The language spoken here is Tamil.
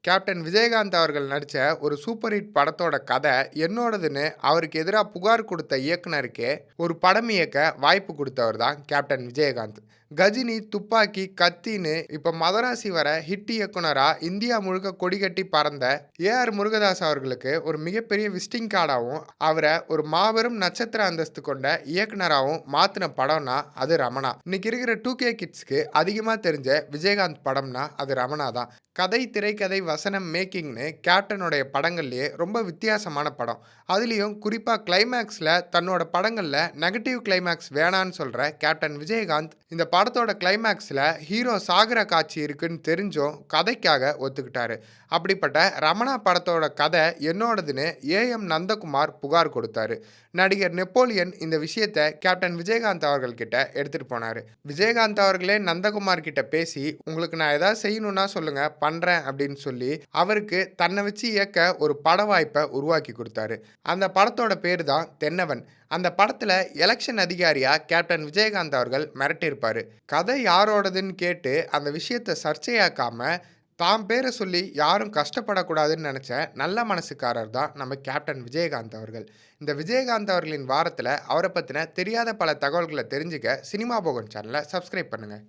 கேப்டன் விஜயகாந்த் அவர்கள் நடிச்ச ஒரு சூப்பர் ஹிட் படத்தோட கதை என்னோடதுன்னு அவருக்கு எதிரா புகார் கொடுத்த இயக்குனருக்கே ஒரு படம் இயக்க வாய்ப்பு கொடுத்தவர் தான் கேப்டன் விஜயகாந்த். கஜினி, துப்பாக்கி, கத்தின்னு இப்ப மதராசி வர ஹிட் இயக்குனரா இந்தியா முழுக்க கொடிகட்டி பறந்த ஏ.ஆர். முருகதாஸ் அவர்களுக்கு ஒரு மிகப்பெரிய விசிட்டிங் கார்டாவும் அவரை ஒரு மாபெரும் நட்சத்திர அந்தஸ்து கொண்ட இயக்குனராகவும் மாத்தின படம்னா அது ரமணா. இன்னைக்கு இருக்கிற 2K கிட்ஸ்க்கு அதிகமா தெரிஞ்ச விஜயகாந்த் படம்னா அது ரமணா தான். கதை, திரைக்கதை, வசனம், மேக்கிங்னு கேப்டனுடைய படங்கள்லேயே ரொம்ப வித்தியாசமான படம். அதுலேயும் குறிப்பாக கிளைமேக்ஸில் தன்னோட படங்களில் நெகட்டிவ் கிளைமேக்ஸ் வேணான்னு சொல்கிற கேப்டன் விஜயகாந்த் இந்த படத்தோட கிளைமேக்ஸில் ஹீரோ சாகர காட்சி இருக்குன்னு தெரிஞ்சும் கதைக்காக ஒத்துக்கிட்டாரு. அப்படிப்பட்ட ரமணா படத்தோட கதை என்னோடதுன்னு ஏ.எம். நந்தகுமார் புகார் கொடுத்தாரு. நடிகர் நெப்போலியன் இந்த விஷயத்தை கேப்டன் விஜயகாந்த் அவர்கள்கிட்ட எடுத்துகிட்டு போனார். விஜயகாந்த் அவர்களே நந்தகுமார் கிட்ட பேசி, உங்களுக்கு நான் ஏதாவது செய்யணும்னா சொல்லுங்க பண்றேன் அப்படின்னு சொல்லி அவருக்கு தன்னை வச்சு இயக்க ஒரு பட வாய்ப்பை உருவாக்கி கொடுத்தாரு. அந்த படத்தோட பேரு தான் தென்னவன். அந்த படத்துல எலெக்ஷன் அதிகாரியா கேப்டன் விஜயகாந்த் அவர்கள் மிரட்டியிருப்பாரு. கதை யாரோடதுன்னு கேட்டு அந்த விஷயத்தை சர்ச்சையாக்காம தாம் பேரை சொல்லி யாரும் கஷ்டப்படக்கூடாதுன்னு நினைச்ச நல்ல மனசுக்காரர் தான் நம்ம கேப்டன் விஜயகாந்த் அவர்கள். இந்த விஜயகாந்த் அவர்களின் வாரத்தில் அவரை பற்றின தெரியாத பல தகவல்களை தெரிஞ்சுக்க சினிமா போகன் சேனலை சப்ஸ்கிரைப் பண்ணுங்க.